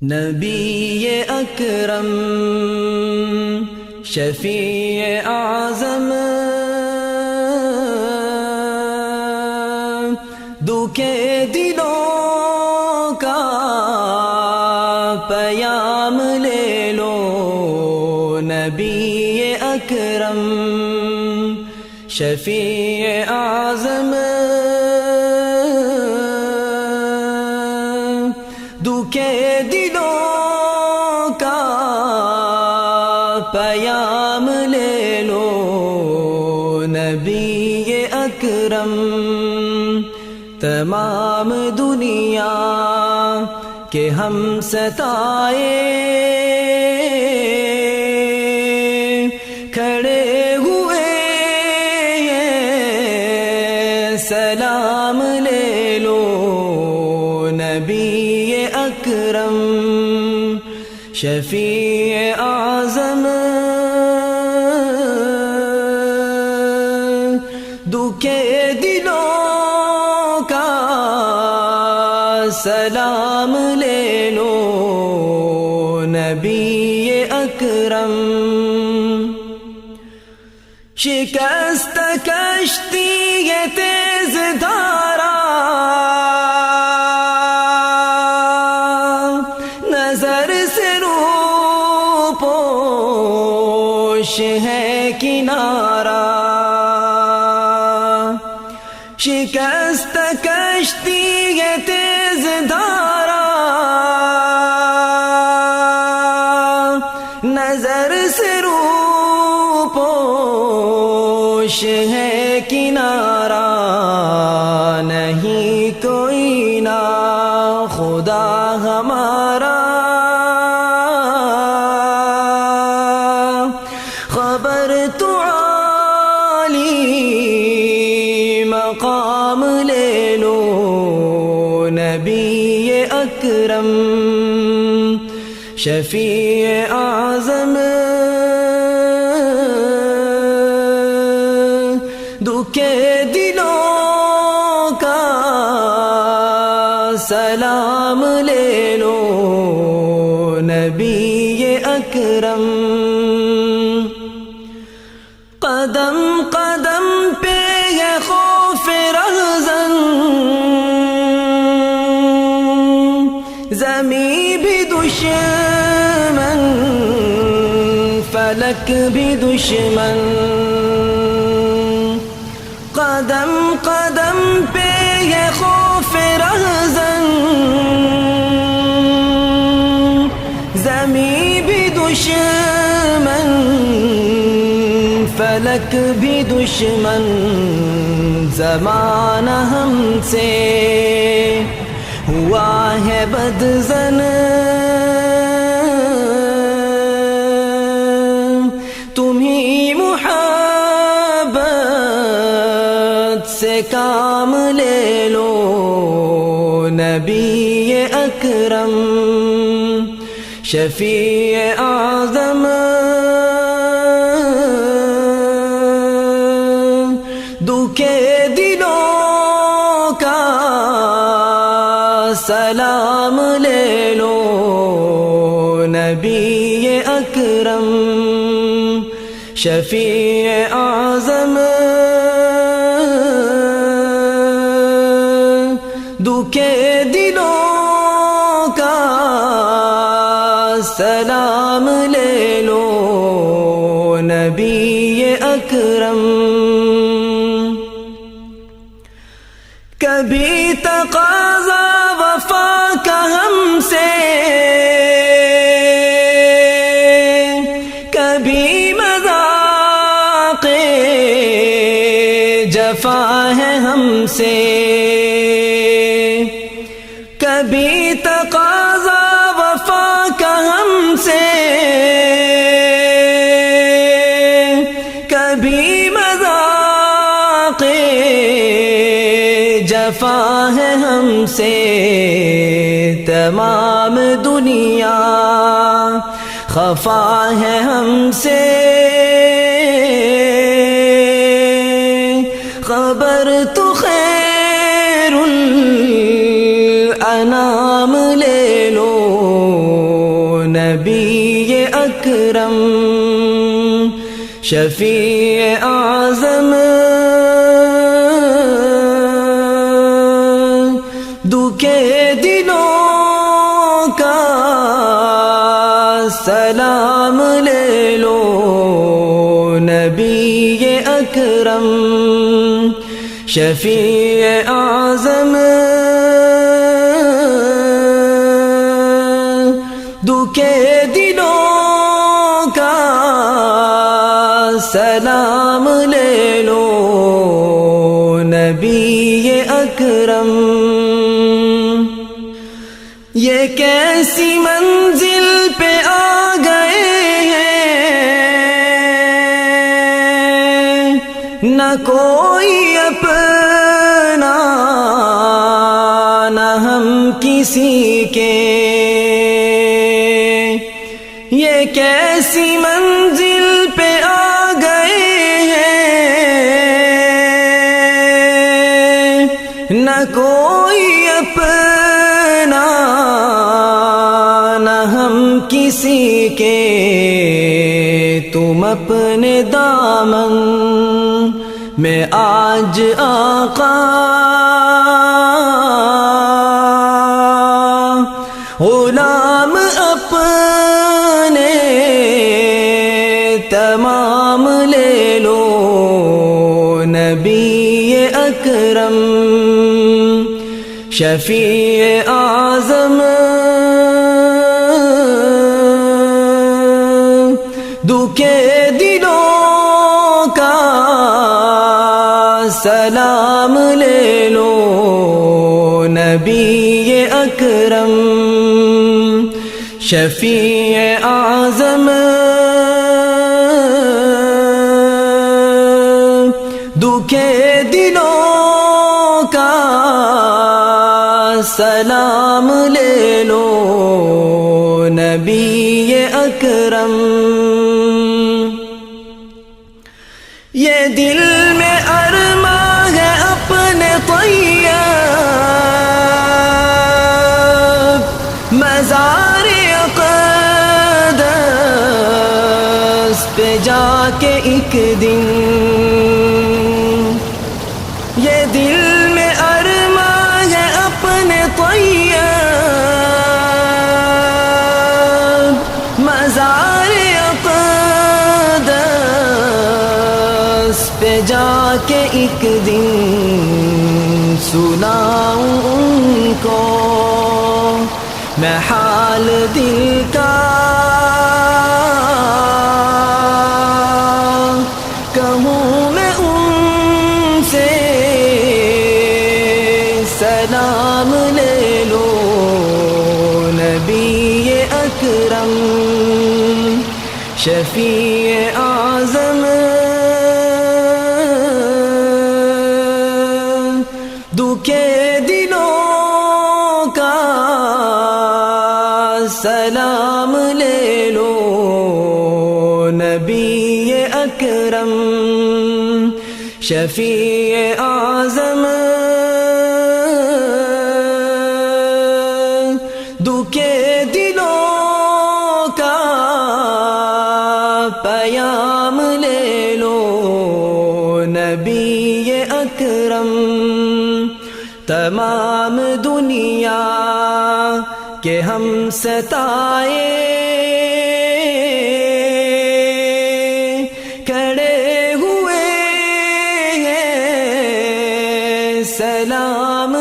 نبی اکرم شفیع اعظم دکھے دلوں کا پیام لے لو، نبی اکرم شفیع اعظم دکھے دلوں کا پیام لے لو، نبی اکرم تمام دنیا کے ہم ستائے کھڑے ہوئے سلام لے لو، نبی اکرم شفیع اعظم دکھے دلوں کا سلام لے لو، نبی اکرم شکست کشتی یہ تیز دھارا نظر سے روپوش ہے کنارہ، شکست کشتی یہ تیز دھارا نظر سے روپوش ہے کنارہ، نہیں کوئی نہ خدا ہمارا، خبر تو عالی مقام لے لو، نبی اکرم شفیع اعظم دکھے دلوں کا سلام لے لو، نبی اکرم قدم قدم پہ یہ خوف رہزن زمین بھی دشمن فلک بھی دشمن، قدم قدم پہ یہ خوف رہزن زمین بھی دشمن فلک بھی دشمن، زمانہ ہم سے ہوا ہے بدظن، تمہیں محبت سے کام لے لو، نبی اکرم شفیع اعظم دکھے دلوں کا سلام لے لو، نبی اکرم شفیع اعظم دکھے دلوں کا سلام لے لو، نبی اکرم کبھی تقاضا وفا کا ہم سے کبھی مذاق جفا ہے ہم سے، کبھی تقاضا وفا کا ہم سے کبھی مذاق جفا ہے ہم سے، تمام دنیا خفا ہے ہم سے، خبر تو خیر الانام لے لو، اکرم شفیع اعظم دکھے دلوں کا سلام لے لو نبی اکرم شفیع اعظم دکھے دلوں کا سلام لے لو نبی اکرم یہ کیسی منزل پہ آ گئے ہیں نہ کوئی اپنا نہ ہم کسی کے یہ کیسی منزل پہ آ گئے ہیں نہ کوئی اپنا نہ ہم کسی کے تم اپنے دامن میں آج آقا غلام اپنے تمام لے لو نبی اکرم شفیع اعظم دکھے دلوں کا سلام لے لو نبی اکرم شفیع اعظم دکھے دلوں کا سلام لے لو نبی اکرم یہ دل میں ارماں ہے اپنے طیب مزار اقدس پہ جا کے ایک دن یہ دل میں ارماں ہے اپنے طیب مزار اقدس پہ جا کے ایک دن سناؤں ان کو میں حال دل کا کہوں میں ان سے سلام لے لو نبی اکرم شفیع اعظم دکھے دلوں کا سلام لے لو نبی اکرم شفیع اعظم دکھے دلوں کا پیام لے لو نبی اکرم تمام دنیا کہ ہم ستائے کھڑے ہوئے ہیں سلام